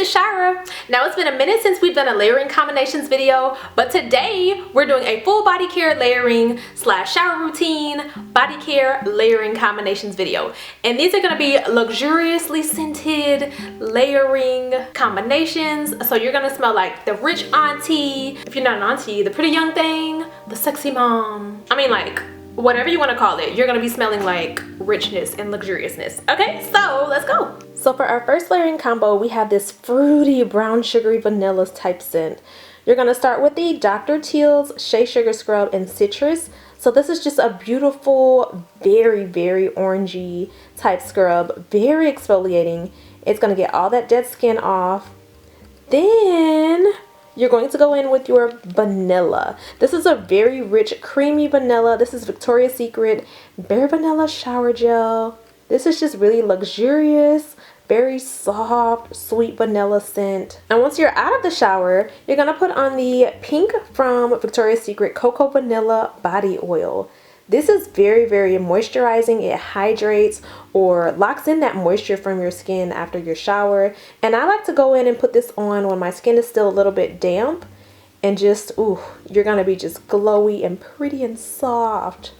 Shira. Now it's been a minute since we've done a layering combinations video, but today we're doing a full body care layering slash shower routine body care layering combinations video. And these are going to be luxuriously scented layering combinations. So you're going to smell like the rich auntie, if you're not an auntie, the pretty young thing, the sexy mom. I mean, like, whatever you want to call it, you're going to be smelling like richness and luxuriousness. Okay, so let's go. So for our first layering combo, we have this fruity brown sugary vanilla type scent. You're going to start with the Dr. Teal's Shea Sugar Scrub and Citrus. So this is just a beautiful, very orangey type scrub, very exfoliating. It's going to get all that dead skin off. Then you're going to go in with your vanilla. This is a very rich, creamy vanilla. This is Victoria's Secret Bare Vanilla Shower Gel. This is just really luxurious, very soft, sweet vanilla scent. And once you're out of the shower, you're going to put on the pink from Victoria's Secret Cocoa Vanilla Body Oil. This is very moisturizing. It hydrates or locks in that moisture from your skin after your shower. And I like to go in and put this on when my skin is still a little bit damp. And just, ooh, you're going to be just glowy and pretty and soft.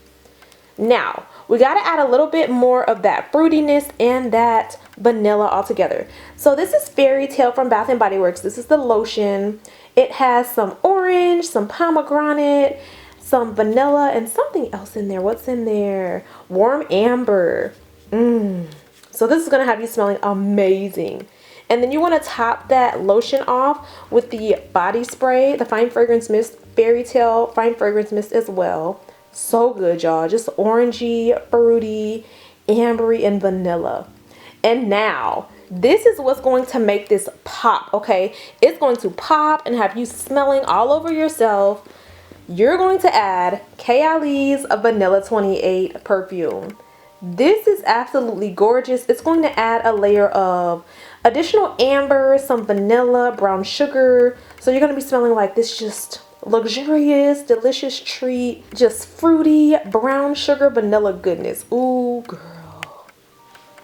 Now, we got to add a little bit more of that fruitiness and that vanilla all together. So this is Fairy Tale from Bath & Body Works. This is the lotion. It has some orange, some pomegranate, some vanilla, and something else in there. What's in there? Warm amber. So this is going to have you smelling amazing. And then you want to top that lotion off with the body spray, the Fine Fragrance Mist, Fairy Tale Fine Fragrance Mist as well. So good, y'all. Just orangey, fruity, ambery, and vanilla. And now, this is what's going to make this pop, okay? It's going to pop and have you smelling all over yourself. You're going to add Kayali's Vanilla 28 perfume. This is absolutely gorgeous. It's going to add a layer of additional amber, some vanilla, brown sugar. So you're going to be smelling like this just luxurious, delicious treat. Just fruity, brown sugar, vanilla goodness. Ooh, girl.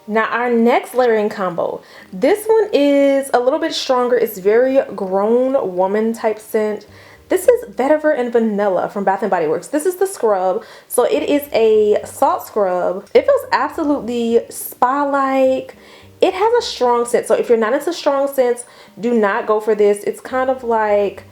Now our next layering combo. This one is a little bit stronger. It's very grown woman type scent. This is Vetiver and Vanilla from Bath & Body Works. This is the scrub. So it is a salt scrub. It feels absolutely spa-like. It has a strong scent. So if you're not into strong scents, do not go for this. It's kind of like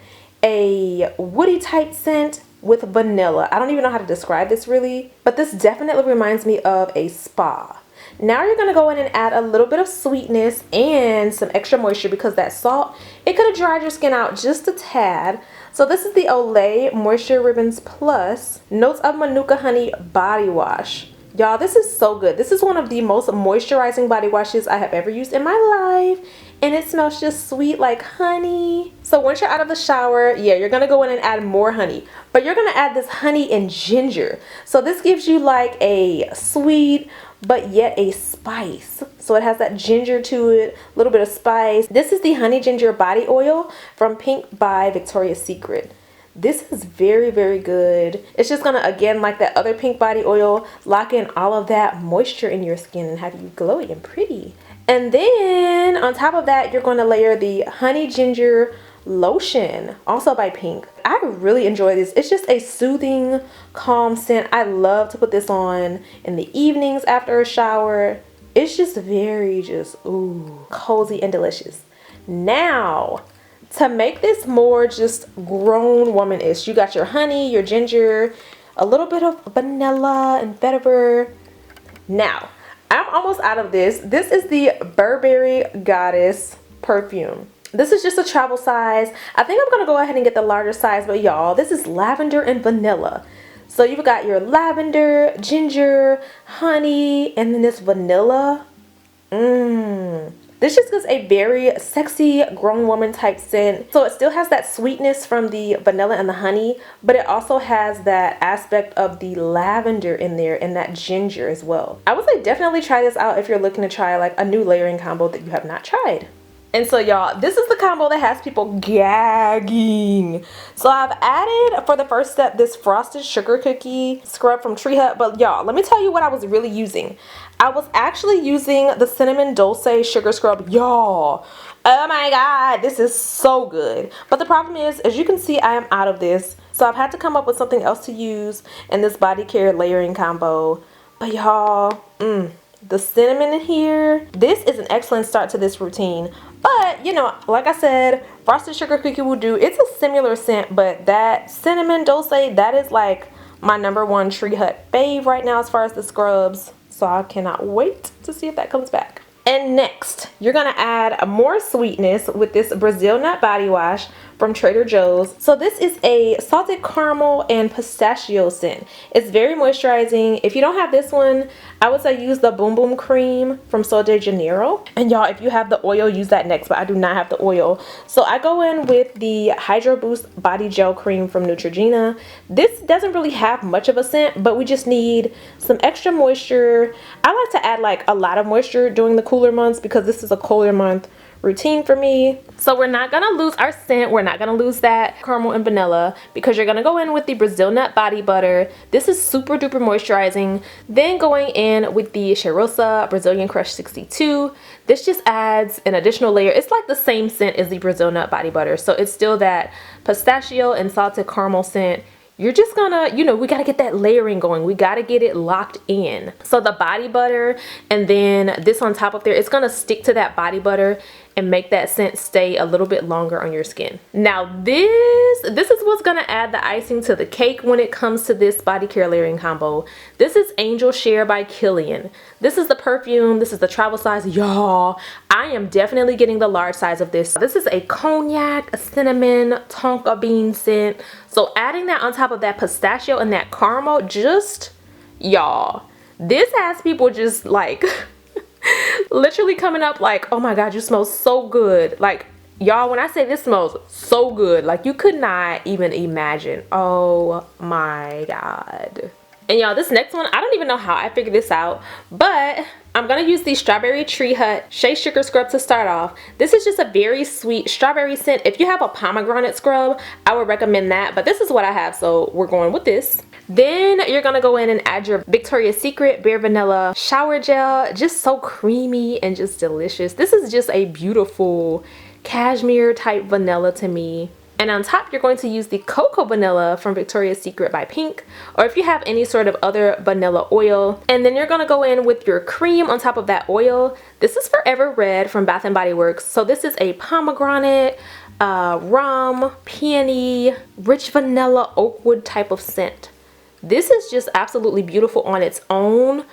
a woody type scent with vanilla. I don't even know how to describe this really, but this definitely reminds me of a spa. Now you're going to go in and add a little bit of sweetness and some extra moisture because that salt, it could have dried your skin out just a tad. So this is the Olay Moisture Ribbons Plus Notes of Manuka Honey Body Wash. Y'all, this is so good. This is one of the most moisturizing body washes I have ever used in my life. And it smells just sweet like honey. So once you're out of the shower, yeah, you're going to go in and add more honey. But you're going to add this honey and ginger. So this gives you like a sweet but yet a spice. So it has that ginger to it, a little bit of spice. This is the Honey Ginger Body Oil from Pink by Victoria's Secret. This is very good. It's just gonna, again, like that other pink body oil, lock in all of that moisture in your skin and have you glowy and pretty. And then on top of that, you're going to layer the Honey Ginger Lotion, also by Pink. I really enjoy this. It's just a soothing, calm scent. I love to put this on in the evenings after a shower. It's just very ooh, cozy and delicious. Now, to make this more just grown woman-ish, you got your honey, your ginger, a little bit of vanilla and vetiver. Now, I'm almost out of this. This is the Burberry Goddess perfume. This is just a travel size. I think I'm going to go ahead and get the larger size, but y'all, this is lavender and vanilla. So you've got your lavender, ginger, honey, and then this vanilla. This just gives a very sexy grown woman type scent. So it still has that sweetness from the vanilla and the honey, but it also has that aspect of the lavender in there and that ginger as well. I would say definitely try this out if you're looking to try like a new layering combo that you have not tried. And so y'all, this is the combo that has people gagging. So I've added, for the first step, this frosted sugar cookie scrub from Tree Hut. But y'all, let me tell you what I was really using. I was actually using the cinnamon dulce sugar scrub. Y'all, oh my god, this is so good. But the problem is, as you can see, I am out of this. So I've had to come up with something else to use in this body care layering combo. But y'all, the cinnamon in here, this is an excellent start to this routine. But, you know, like I said, frosted sugar cookie will do. It's a similar scent, but that cinnamon dulce, that is like my #1 Tree Hut fave right now as far as the scrubs. So I cannot wait to see if that comes back. And next, you're gonna add more sweetness with this Brazil nut body wash from Trader Joe's. So this is a salted caramel and pistachio scent. It's very moisturizing. If you don't have this one, I would say use the Boom Boom cream from Sol de Janeiro. And y'all, if you have the oil, use that next, but I do not have the oil. So I go in with the Hydro Boost body gel cream from Neutrogena. This doesn't really have much of a scent, but we just need some extra moisture. I like to add like a lot of moisture during the cooler months because this is a cooler month routine for me. So we're not gonna lose our scent. We're not gonna lose that caramel and vanilla because you're gonna go in with the Brazil nut body butter. This is super duper moisturizing. Then going in with the Cheirosa Brazilian Crush 62. This just adds an additional layer. It's like the same scent as the Brazil nut body butter. So it's still that pistachio and salted caramel scent. You're just gonna, you know, we gotta get that layering going. We gotta get it locked in. So the body butter and then this on top of there, it's gonna stick to that body butter and make that scent stay a little bit longer on your skin. Now this is what's gonna add the icing to the cake when it comes to this body care layering combo. This is Angel Share by Kilian. This is the perfume. This is the travel size. Y'all, I am definitely getting the large size of this. This is a cognac, a cinnamon, tonka bean scent. So adding that on top of that pistachio and that caramel, just, y'all, this has people just like literally coming up like, oh my god, you smell so good. Like, y'all, when I say this smells so good, like you could not even imagine. Oh my god. And y'all, this next one, I don't even know how I figured this out, but I'm gonna use the Strawberry Tree Hut Shea Sugar Scrub to start off. This is just a very sweet strawberry scent. If you have a pomegranate scrub, I would recommend that, but this is what I have, so we're going with this. Then you're gonna go in and add your Victoria's Secret Bare Vanilla Shower Gel. Just so creamy and just delicious. This is just a beautiful cashmere type vanilla to me. And on top, you're going to use the Cocoa Vanilla from Victoria's Secret by Pink, or if you have any sort of other vanilla oil. And then you're going to go in with your cream on top of that oil. This is Forever Red from Bath & Body Works. So this is a pomegranate, rum, peony, rich vanilla, oak wood type of scent. This is just absolutely beautiful on its own.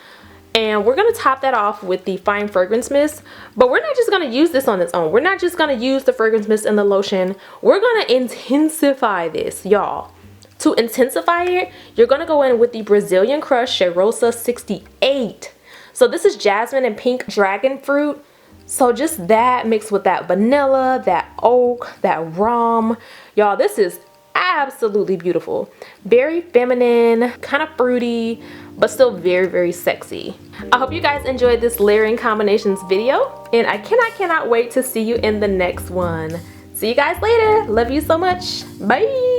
And we're going to top that off with the Fine Fragrance Mist. But we're not just going to use this on its own. We're not just going to use the fragrance mist and the lotion. We're going to intensify this, y'all. To intensify it, you're going to go in with the Brazilian Crush Cheirosa 68. So this is jasmine and pink dragon fruit. So just that mixed with that vanilla, that oak, that rum. Y'all, this is absolutely beautiful. Very feminine, kind of fruity, but still very, very sexy. I hope you guys enjoyed this layering combinations video, and I cannot wait to see you in the next one. See you guys later. Love you so much. Bye.